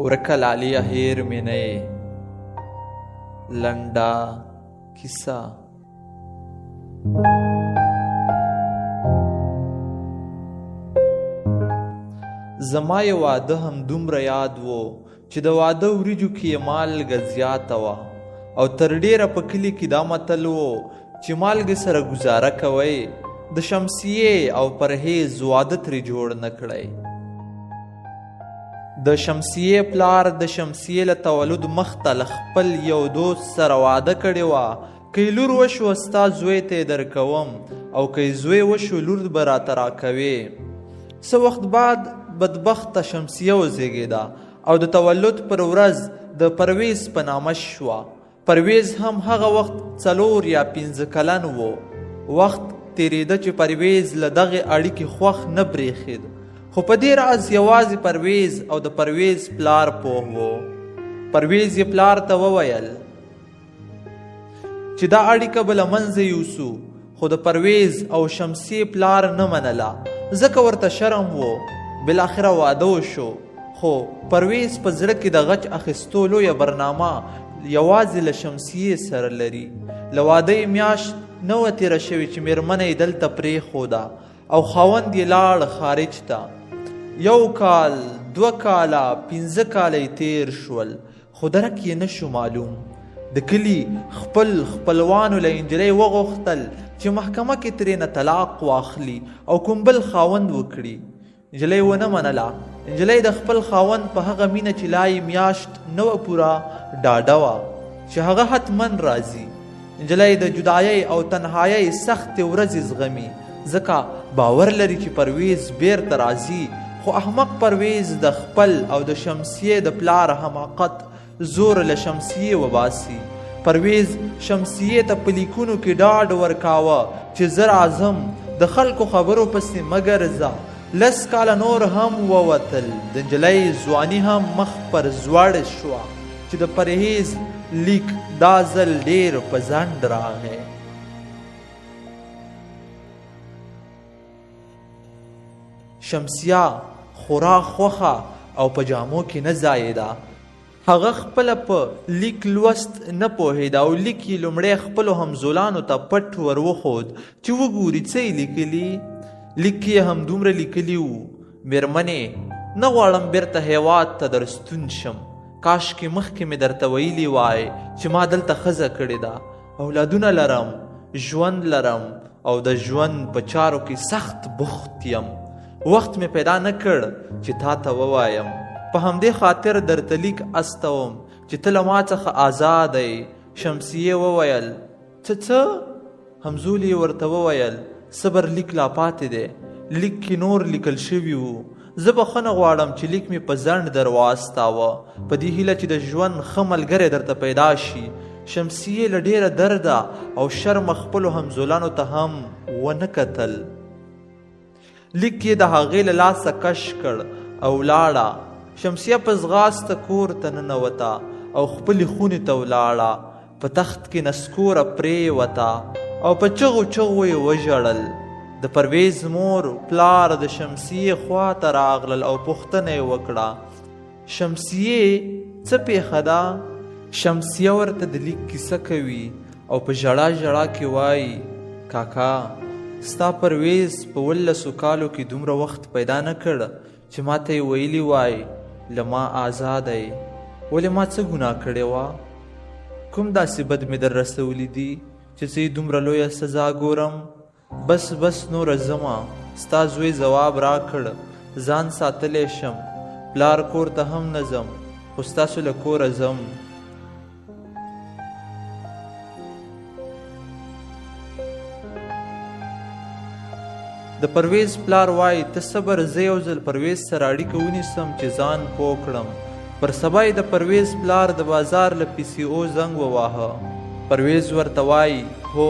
ورکه لالیه هیر مې نه یې لنډه کیسه. زما یې واده هم دومره یاد و چې د واده وریجو کې یې مالګه زیاته وه او تر ډیره په کلي کې دا متل و چې مالګې سره ګزاره کوئ د شمسیې او پرهیز واده ترې جوړ نه کړئ. د شمسیې پلار د شمسیې له تولد مخته له خپل یو دوست سره واده کړې وه که یې لور وشوه ستا زوی ته یې درکوم او که یې زوی وشو لور به راته راکوې. څه وخت بعد بدبخته شمسیه وزېږېده او د تولد پر ورځ د پرویز په نامه شوه. پرویز هم هغه وخت 4 یا 5 کلن و. وخت تېرېده چې پرویز له دغې اړیکې خوښ نه برېښېد، خو په دې راز یوازې پرویز او د پرویز پلار پوه و. پرویز یې پلار ته وویل چې دا اړیکه به له منځه یوسو، خو د پرویز او شمسیې پلار نه منله ځکه ورته شرم و. بالاخره واده وشو، خو پرویز په زړه کې د غچ اخیستو لویه برنامه یوازې له شمسیې سره لري. له واده یې میاشت نه وه تېره شوې چې مېرمنه یې دلته پرېښوده او خاوند یې لاړ خارج ته. 1 کال 2 کاله 5 کاله یې تېر شول، خو درک یې نشو معلوم. د کلي خپلوانو له نجلۍ وغوښتل چې محکمه کې ترېنه طلاق واخلي او کوم بل خاوند وکړي. نجلۍ ونه منله. نجلۍ د خپل خاوند په هغه مینه چې لا یې میاشت نه وه پوره ډاډه وه چې هغه حتما راځي. نجلۍ د جدایۍ او تنهایۍ سختې ورځې زغمي ځکه باور لري چې پرویز بیرته راځي، خو احمق پرویز د خپل او د شمسیې د پلار حماقت زور له شمسیې وباسي. پرویز شمسیې ته په لیکونو کې ډاډ ورکاوه چې زه راځم، د خلکو خبرو پسې مه ګرځه. 10 کاله نور هم ووتل، د نجلۍ ځواني هم مخ پر زوړ شوه چې د پرهیز لیک دا ځل ډېر په ځنډ راغی. شمسیه خورا خوښه او په جامو کې نه ځایېده. هغه خپله په لیک لوست نه پوهېده او لیک یې لومړی خپلو همزولانو ته پټ ور وښود چې وګوري څه یې لیکلي. لیک یې همدومره لیکلي وو: مېرمنې، نه غواړم بیرته هیواد ته در ستون شم. کاشکې مخکې مې درته ویلي وای چې ما دلته ښځه کړې ده، اولادونه لرم، ژوند لرم او د ژوند په چارو کې سخت بوخت یم. وخت مې پیدا نه کړ چې تا ته ووایم. په همدې خاطر درته لیک استوم چې ته له ما څخه آزاد یې. شمسیې وویل: څه؟ همزولي یې ورته وویل: صبر، لیک لا پاتې دی. لیک کې نور لیکل شوي وو. زه بخښنه غواړم چې لیک مې په ځنډ در واستاوه، په دې هیله چې د ژوند ښه ملګری درته پیدا شي. شمسیې له ډېره درده او شرمه خپلو همزولانو ته هم ونه کتل. لیک یې د هغې له لاسه کش کړ او لاړه. شمسیه په ځغاسته کور ته ننوته او خپلې خونې ته ولاړه. په تخت کې نسکوره پرېوته او په چغو چغو یې وژړل. د پرویز مور پلار د شمسیې خوا ته راغلل او پوښتنه یې وکړه: شمسیې، څه پېښه ده؟ شمسیه ورته د لیک کیسه کوي او په ژړا ژړا کې وایي: کاکا، ستا پرویز په 18 کالو کې دومره وخت پیدا نه کړ چې ما ته یې ویلي وای له ما آزاده یې. ولې ما څه ګناه کړې وه؟ کوم داسې بد مې در رسولی دي چې زه یې دومره لویه سزا ګورم؟ بس نوره ځمه. ستا زوی ځواب راکړ: ځان ساتلی شم، پلار کور ته هم نه ځم، خو ستاسو له کوره ځم. د پرویز پلار وایي: ته صبر، زه یو ځل پرویز سره اړیکه ونیسم چې ځان پوه کړم. پر سبا یې د پرویز پلار د بازار له PCO زنګ وواهه. پرویز ورته وایي: هو،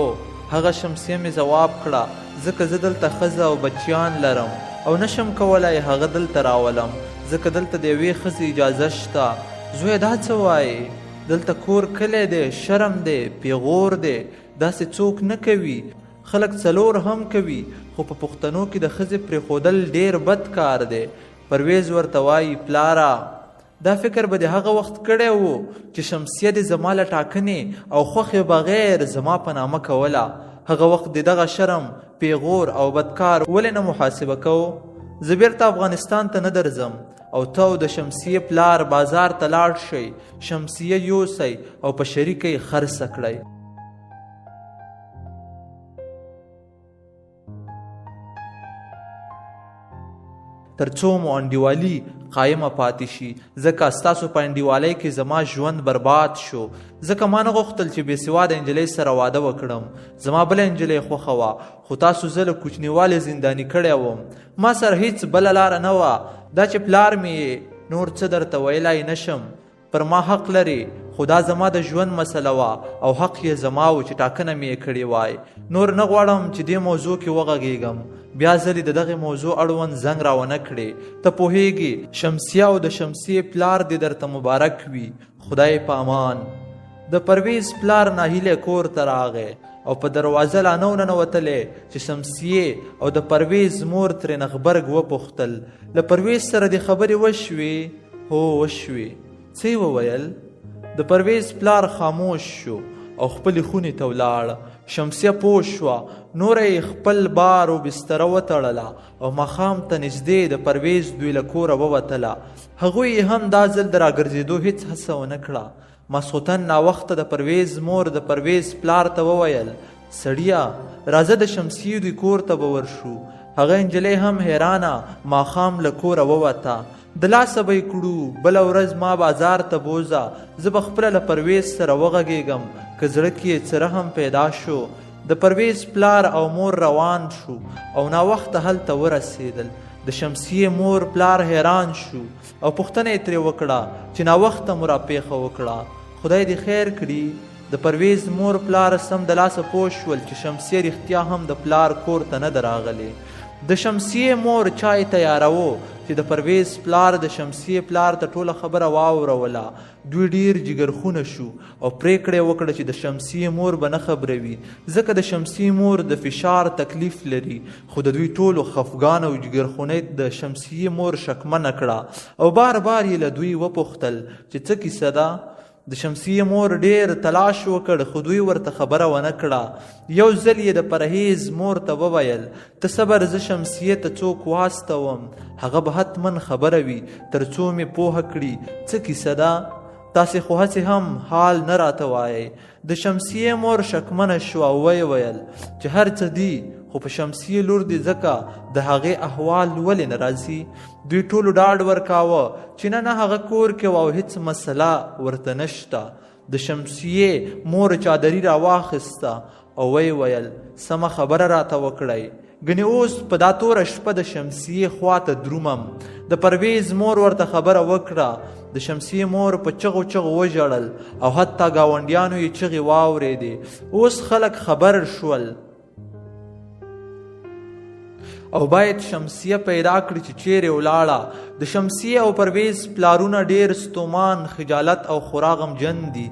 هغه شمسیه مې ځواب کړه ځکه زه دلته ښځه او بچیان لرم او نشم کولی هغه دلته راولم ځکه دلته د یوې ښځې اجازه شته. زویه، دا څه وایې؟ دلته کور کلی دی، شرم دی، پیغور دی، داسې څوک نه کوي. خلک 4 هم کوي، خو په پښتنو کې د ښځې پرېښودل ډېر بد کار دی. پرویز ورته وایي: پلاره، دا فکر به د هغه وخت کړی و چې شمسیه د زما له ټاکنې او خوښې بغیر زما په نامه کوله. هغه وخت د دغه شرم، پیغور او بدکار ولې نه محاسبه کوو؟ زه بیرته افغانستان ته نه درځم او ته او د شمسیې پلار بازار ته لاړ شئ، شمسیه یوسئ او په شریکه یې خرڅه کړئ. تر څو مو انډیوالي قایمه پاتې شي، ځکه ستاسو په انډیوالۍ کې زما ژوند برباد شو. ځکه ما نه غوښتل چې بېسواده نجلۍ سره واده وکړم. زما بله نجلۍ خوښه وه، خو تاسو زه له کوچنیوالې زنداني کړی وم. ما سره هیڅ بله لاره نه وه. دا چې پلار مې نور څه درته ویلی نشم. پر ما حق لري، خو دا زما د ژوند مسله وه او حق یې زما و چې ټاکنه مې یې کړې وای. نور نه غواړم چې دې موضوع کې وغږېږم. بیا ځلې د دغې موضوع اړوند زنګ راونه کړې. ته پوهیږي شمسیه او د شمسیې پلار دې درته مبارک وي. خدای په امان. د پرویز پلار ناهیلی کور ته راغی او په دروازه لا نه ننوتلی چې شمسیې او د پرویز مور ترېنه غبرګ وپوښتل. له پرویز سره دې خبرې وشوې؟ هو وشوې. څه یې وویل؟ د پرویز پلار خاموش شو او خپلې خونې ته ولاړ. شمسیه پوه شوه. نوره یې خپل بار و بستره وتړله او ماښام ته نږدې د پرویز دوی له کوره ووتله. هغوی یې هم دا ځل د راګرځېدو هېڅ هڅه ونه کړه. ماسخوتن ناوخته د پرویز مور د پرویز پلار ته وویل: سړیه راځه د شمسیې دوی کور ته به ورشو. هغه نجلۍ هم حیرانه ماښام له کوره ووته. د لاسه به یې کړو، بله ورځ ما بازار ته بوځه، زه به خپله له پرویز سره وغږېږم که زړه کې یې څه رحم پیدا شو. د پرویز پلار او مور روان شو او ناوخته هلته ورسېدل. د شمسیې مور پلار حیران شو او پوښتنه یې ترې وکړه چې ناوخته مو راپېښه وکړه، خدای دې خیر کړي. د پرویز مور پلار سم د لاسه پوه شول چې شمسیه رښتیا هم د پلار کور ته نه ده راغلې. د شمسیې مور چای تیاروه چې د پرویز پلار د شمسیې پلار ته ټوله خبره واوروله. دوی ډیر جګرخونه شو او پریکړه یې وکړه چې د شمسیې مور به نه خبروي، ځکه د شمسیې مور د فشار تکلیف لري. خو د دوی ټولو خفګان او جګرخونۍ د شمسیې مور شکمنه کړه او بار بار یې له دوی وپوښتل چې څه کیسه ده. د شمسیې مور ډیر تلاش وکړ خو دوی ورته خبره ونه کړه. یو ځل یې د پرهیز مور ته وویل: ته صبر، زه شمسیې ته څوک واستوم، هغه به حتما خبره وي تر څو مې پوهه کړي څه کیسه ده. تاسې خو هسې هم حال نه راته وایئ. د شمسیې مور شکمنه شوه او ویې ویل چې هر څه دي، خو په شمسیې لور دي ځکه د هغې احوال ولې نه راځي. دوی ټولو ډاډ ورکاوه چې نه هغه کور کې او هیڅ مسله ورته نشته. د شمسیې مور چادري راواخیسته او ویې ویل: سمه خبره راته وکړئ، ګنې اوس په دا توره شپه د شمسیې خواته درومم. د پرویز مور ورته خبره وکړه. د شمسیې مور په چغو چغو وژړل او حتی ګاونډیانو یې چغې واورېدې. اوس خلک خبر شول او باید شمسیه پیدا کړي چې چیرې ولاړه. د شمسیې او پرویز پلارونه ډیر ستومان، خجالت او خورا غمجن دي.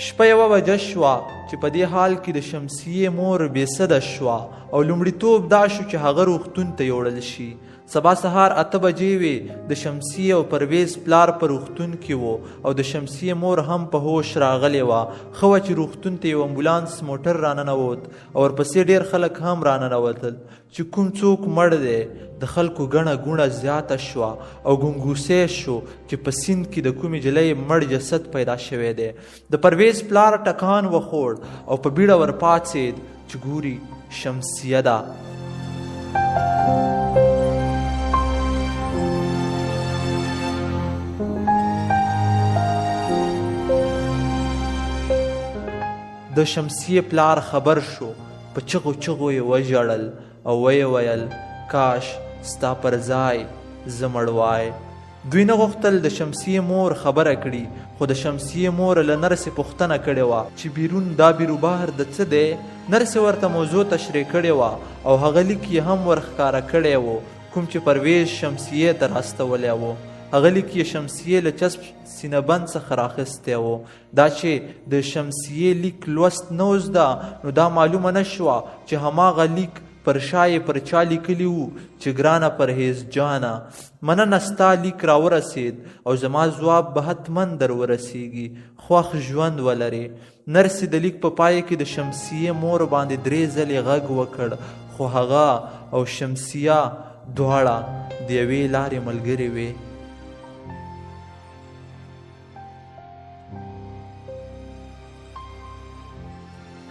شپه 1 بجه شوه چې په دې حال کې د شمسیې مور بېسده شوه او لومړیتوب دا شو چې هغه روغتون ته یوړل شي. سبا سهار 8 بجې وې. د شمسیې او پرویز پلار په روغتون کې و او د شمسیې مور هم په هوش راغلې وه. ښه وه چې روغتون ته یو امبولانس موټر راننوت او ورپسې ډېر خلک هم راننوتل. چې کوم څوک مړ دی، د خلکو ګڼه ګوڼه زیاته شوه او ګنګوسې شو چې په سیند کې د کومې جلۍ مړ جسد پیدا شوی دی. د پرویز پلار ټکان وخوړ او په بیړه ورپاڅېد چې ګوري شمسیه ده. د شمسیې پلار خبر شو، په چغو چغو یې وژړل او ویې ویل: کاش ستا پر ځای زه مړ وای. دوی نه غوښتل د شمسیې مور خبره کړي، خو د شمسیې مور له نرسې پوښتنه کړې وه چې بیرون دا بیروبار د څه دی. نرسې ورته موضوع تشریح کړې وه او هغه لیک یې هم ورښکاره کړی و کوم چې پرویز شمسیې ته راستولی و. هغه لیک یې شمسیې له چسپ سینه بند څخه راخیستی و. دا چې د شمسیې لیک لوست نه زده، نو دا معلومه نه شوه چې هماغه لیک پر شا یې پر چا لیکلي وو چې ګرانه پرهیز جانه مننه ستا لیک راورسېد او زما ځواب به حتما در ورسیږي خوښ ژوند ولرې. نرسې د لیک په پای کې د شمسیې مور باندې 3 ځلې غږ وکړ خو هغه او شمسیه دواړه د یوې لارې ملګرې وې.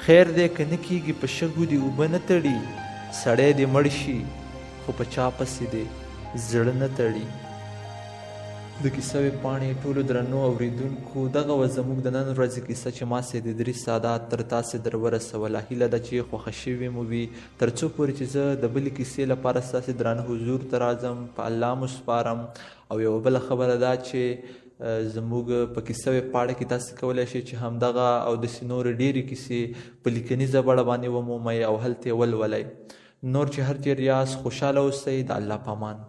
خیر دی که نه کېږي په شګو دې اوبه نه تړي سړی دې مړ شي خو په چا پسې دې زړه نه تړي. د کیسه پاڼې ټولو درنو اورېدونکو دغه وه زموږ د نن ورځې کیسه چې ما سید ادریس سادات تر تاسې در ورسوله. هیله ده چې خوښه شوې مو وي. تر څو پورې چې زه د بلې کیسې لپاره ستاسې درانه حضور ته راځم په الله مو سپارم. او یوه بله خبره دا چې زموږ په کیسه پاڼه کې تاسې کولی شئ چې همدغه او داسې نورې ډېرې کیسې په لیکنیزه بڼه باندې ومومئ او هلته یې ولولئ. نور چې هر چېرې یاست خوشحاله اوسئ. د الله په امان.